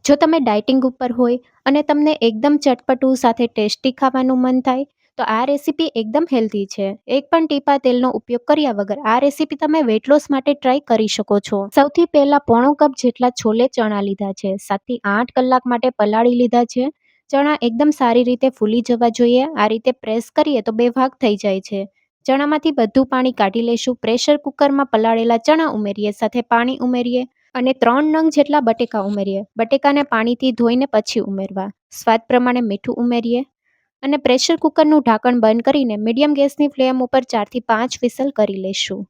જો તમે ડાયટિંગ ઉપર હોય અને તમને એકદમ ચટપટું સાથે ટેસ્ટી ખાવાનું મન થાય, તો આ રેસીપી એકદમ હેલ્ધી છે. એક પણ ટીપા તેલનો ઉપયોગ કર્યા વગર આ રેસીપી તમે વેટ લોસ માટે ટ્રાય કરી શકો છો. સૌથી પહેલા પોણો કપ જેટલા છોલે ચણા લીધા છે. 7 થી 8 કલાક માટે પલાળી લીધા છે. ચણા એકદમ સારી રીતે ફૂલી જવા જોઈએ. આ રીતે પ્રેસ કરીએ તો બે ભાગ થઈ જાય છે. ચણામાંથી બધું પાણી કાઢી લેશું. પ્રેશર કુકરમાં પલાળેલા ચણા ઉમેરીએ, સાથે પાણી ઉમેરીએ અને 3 નંગ જેટલા બટેકા ઉમેરીએ. બટેકાને પાણીથી ધોઈને પછી ઉમેરવા. સ્વાદ પ્રમાણે મીઠું ઉમેરીએ અને પ્રેશર કુકરનું ઢાંકણ બંધ કરીને મીડિયમ ગેસની ફ્લેમ ઉપર 4 થી 5 વિસલ કરી લેશું,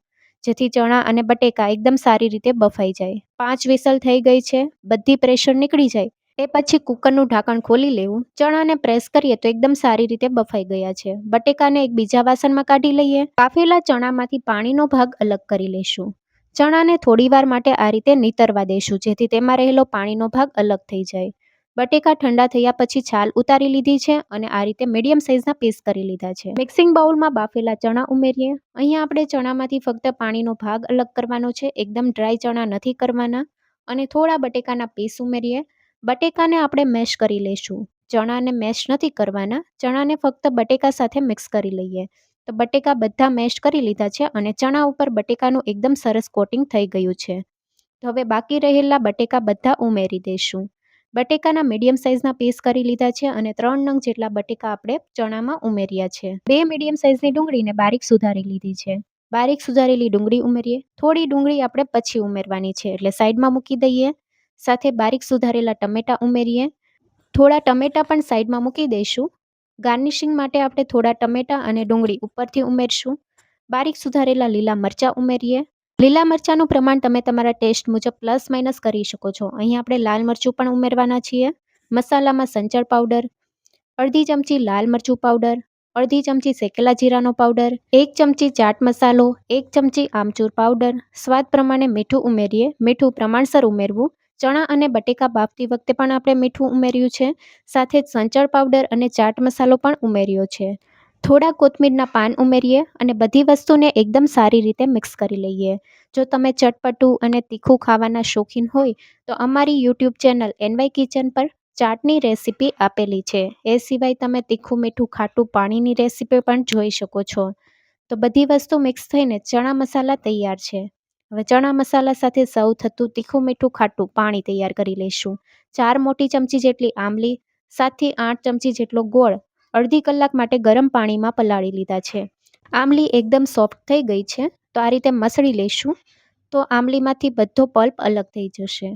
જેથી ચણા અને બટેકા એકદમ સારી રીતે બફાઈ જાય. 5 વિસલ થઈ ગઈ છે, બધી પ્રેશર નીકળી જાય એ પછી કુકરનું ઢાંકણ ખોલી લેવું. ચણાને પ્રેસ કરીએ તો એકદમ સારી રીતે બફાઈ ગયા છે. બટેકાને એક બીજા વાસણમાં કાઢી લઈએ. બાફેલા ચણામાંથી પાણીનો ભાગ અલગ કરી લેશું. ચણાને થોડીવાર માટે આ રીતે નીતરવા દેશું, જેથી તેમાં રહેલો પાણીનો ભાગ અલગ થઈ જાય. બટેકા ઠંડા થયા પછી છાલ ઉતારી લીધી છે અને આ રીતે મીડિયમ સાઇઝના પીસ કરી લીધા છે. મિક્સિંગ બાઉલમાં બાફેલા ચણા ઉમેરીએ. અહીંયા આપણે ચણામાંથી ફક્ત પાણીનો ભાગ અલગ કરવાનો છે, એકદમ ડ્રાય ચણા નથી કરવાના. અને થોડા બટેકાના પીસ ઉમેરીએ. બટેકાને આપણે મેશ કરી લઈશું. ચણાને મેશ નથી કરવાના, ચણાને ફક્ત બટેકા સાથે મિક્સ કરી લઈએ. તો બટેકા બધા મેશ કરી લીધા છે અને ચણા ઉપર બટેકાનું એકદમ સરસ કોટિંગ થઈ ગયું છે. તો હવે બાકી રહેલા બટેકા બધા ઉમેરી દઈશું. બટેકાના મીડિયમ સાઇઝના પીસ કરી લીધા છે અને 3 નંગ જેટલા બટેકા આપણે ચણામાં ઉમેર્યા છે. 2 મીડિયમ સાઇઝની ડુંગળીને બારીક સુધારી લીધી છે. બારીક સુધારેલી ડુંગળી ઉમેરીએ. થોડી ડુંગળી આપણે પછી ઉમેરવાની છે, એટલે સાઈડમાં મૂકી દઈએ. સાથે બારીક સુધારેલા ટમેટા ઉમેરીએ. થોડા ટમેટા પણ સાઈડમાં મૂકી દઈશું. ગાર્નિશિંગ માટે આપણે થોડા ટમેટા અને ડુંગળી ઉપરથી ઉમેરશું. બારીક સુધારેલા લીલા મરચાં ઉમેરીએ. લીલા મરચાંનું પ્રમાણ તમે તમારા ટેસ્ટ મુજબ પ્લસ માઇનસ કરી શકો છો. અહીં આપણે લાલ મરચું પણ ઉમેરવાના છીએ. મસાલામાં સંચળ પાવડર, અડધી ચમચી લાલ મરચું પાવડર, અડધી ચમચી શેકેલા જીરાનો પાવડર, 1 ચમચી ચાટ મસાલો, 1 ચમચી આમચૂર પાવડર, સ્વાદ પ્રમાણે મીઠું ઉમેરીએ. મીઠું પ્રમાણસર ઉમેરવું. ચણા અને બટેકા બાફતી વખતે પણ આપણે મીઠું ઉમેર્યું છે. સાથે જ સંચળ પાવડર અને ચાટ મસાલો પણ ઉમેર્યો છે. થોડા કોથમીરના પાન ઉમેરીએ અને બધી વસ્તુને એકદમ સારી રીતે મિક્સ કરી લઈએ. જો તમે ચટપટું અને તીખું ખાવાના શોખીન હોય તો અમારી યુટ્યુબ ચેનલ એનવાય કિચન પર ચાટની રેસીપી આપેલી છે. એ સિવાય તમે તીખું મીઠું ખાટું પાણીની રેસીપી પણ જોઈ શકો છો. તો બધી વસ્તુ મિક્સ થઈને ચણા મસાલા તૈયાર છે. હવે ચણા મસાલા સાથે સર્વ થતું તીખું મીઠું ખાટું પાણી તૈયાર કરી લઈશું. 4 મોટી ચમચી જેટલી આંબલી, 7 થી 8 ચમચી જેટલો ગોળ અડધી કલાક માટે ગરમ પાણીમાં પલાળી લીધા છે. આંબલી એકદમ સોફ્ટ થઈ ગઈ છે, તો આ રીતે મસળી લઈશું. તો આંબલીમાંથી બધો પલ્પ અલગ થઈ જશે.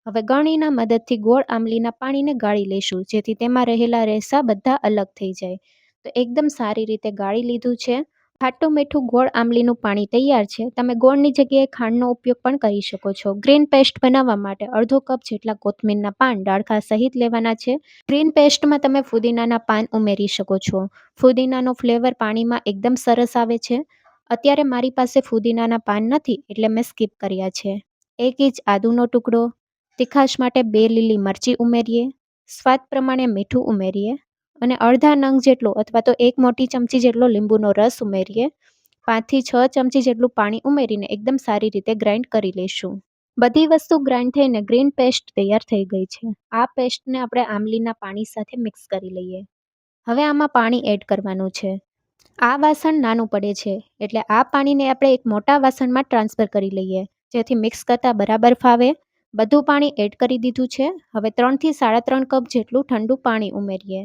હવે ગળણીના મદદથી ગોળ આંબલીના પાણીને ગાળી લઈશું, જેથી તેમાં રહેલા રેસા બધા અલગ થઈ જાય. તો એકદમ સારી રીતે ગાળી લીધું છે. ખાટું મીઠું ગોળ આંબલીનું પાણી તૈયાર છે. તમે ગોળની જગ્યાએ ખાંડનો ઉપયોગ પણ કરી શકો છો. ગ્રીન પેસ્ટ બનાવવા માટે અડધો કપ જેટલા કોથમીરના પાન ડાળખા સહિત લેવાના છે. ગ્રીન પેસ્ટમાં તમે ફુદીનાના પાન ઉમેરી શકો છો. ફુદીનાનો ફ્લેવર પાણીમાં એકદમ સરસ આવે છે. અત્યારે મારી પાસે ફુદીનાના પાન નથી, એટલે મેં સ્કીપ કર્યા છે. 1 ઇંચ આદુનો ટુકડો, તીખાશ માટે 2 લીલી મરચી ઉમેરીએ. સ્વાદ પ્રમાણે મીઠું ઉમેરીએ અને અડધા નંગ જેટલો અથવા તો 1 મોટી ચમચી જેટલો લીંબુનો રસ ઉમેરીએ. 5 થી 6 ચમચી જેટલું પાણી ઉમેરીને એકદમ સારી રીતે ગ્રાઇન્ડ કરી લઈશું. બધી વસ્તુ ગ્રાઇન્ડ થઈને ગ્રીન પેસ્ટ તૈયાર થઈ ગઈ છે. આ પેસ્ટને આપણે આંબલીના પાણી સાથે મિક્સ કરી લઈએ. હવે આમાં પાણી એડ કરવાનું છે. આ વાસણ નાનું પડે છે, એટલે આ પાણીને આપણે એક મોટા વાસણમાં ટ્રાન્સફર કરી લઈએ, જેથી મિક્સ કરતાં બરાબર ફાવે. બધું પાણી એડ કરી દીધું છે. હવે 3 થી 3.5 કપ જેટલું ઠંડુ પાણી ઉમેરીએ.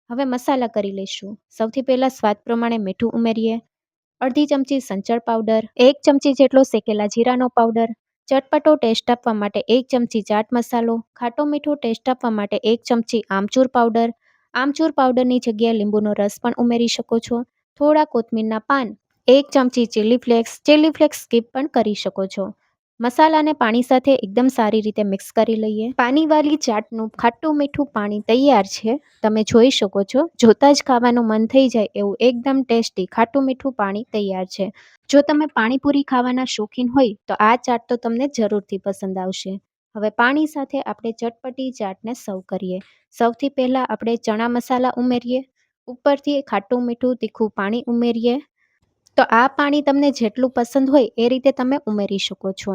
હવે મસાલા કરી લઈશું. સૌથી પહેલાં સ્વાદ પ્રમાણે મીઠું ઉમેરીએ. અડધી ચમચી સંચળ પાવડર, 1 ચમચી જેટલો શેકેલા જીરાનો પાવડર, ચટપટો ટેસ્ટ આપવા માટે 1 ચમચી ચાટ મસાલો, ખાટો મીઠો ટેસ્ટ આપવા માટે 1 ચમચી આમચૂર પાવડર. આમચૂર પાવડરની જગ્યાએ લીંબુનો રસ પણ ઉમેરી શકો છો. થોડા કોથમીરના પાન, 1 ચમચી ચીલી ફ્લેક્સ સ્કીપ પણ કરી શકો છો. મસાલાને પાણી સાથે એકદમ સારી રીતે મિક્સ કરી લઈએ. પાણીવાળી ચાટનું ખાટું મીઠું પાણી તૈયાર છે. તમે જોઈ શકો છો. જોતાં જ ખાવાનું મન થઈ જાય એવું એકદમ ટેસ્ટી ખાટું મીઠું પાણી તૈયાર છે. જો તમે પાણીપુરી ખાવાના શોખીન હોય તો આ ચાટ તો તમને જરૂરથી પસંદ આવશે. હવે પાણી સાથે આપણે ચટપટી ચાટને સર્વ કરીએ. સૌથી પહેલાં આપણે ચણા મસાલા ઉમેરીએ. ઉપરથી ખાટું મીઠું તીખું પાણી ઉમેરીએ. તો આ પાણી તમને જેટલું પસંદ હોય એ રીતે તમે ઉમેરી શકો છો.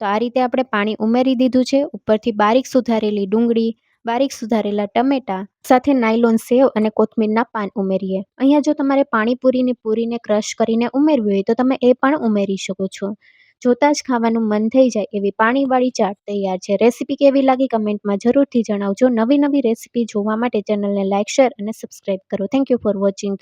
તો આ રીતે આપણે પાણી ઉમેરી દીધું છે. ઉપરથી બારીક સુધારેલી ડુંગળી, બારીક સુધારેલા ટમેટા સાથે નાયલોન સેવ અને કોથમીરના પાન ઉમેરીએ. અહીંયા જો તમારે પાણીપુરીની પૂરીને ક્રશ કરીને ઉમેરવી હોય તો તમે એ પણ ઉમેરી શકો છો. જોતાં જ ખાવાનું મન થઈ જાય એવી પાણીવાળી ચાટ તૈયાર છે. રેસીપી કેવી લાગી કમેન્ટમાં જરૂરથી જણાવજો. નવી રેસીપી જોવા માટે ચેનલને લાઇક, શેર અને સબસ્ક્રાઇબ કરો. Thank you for watching.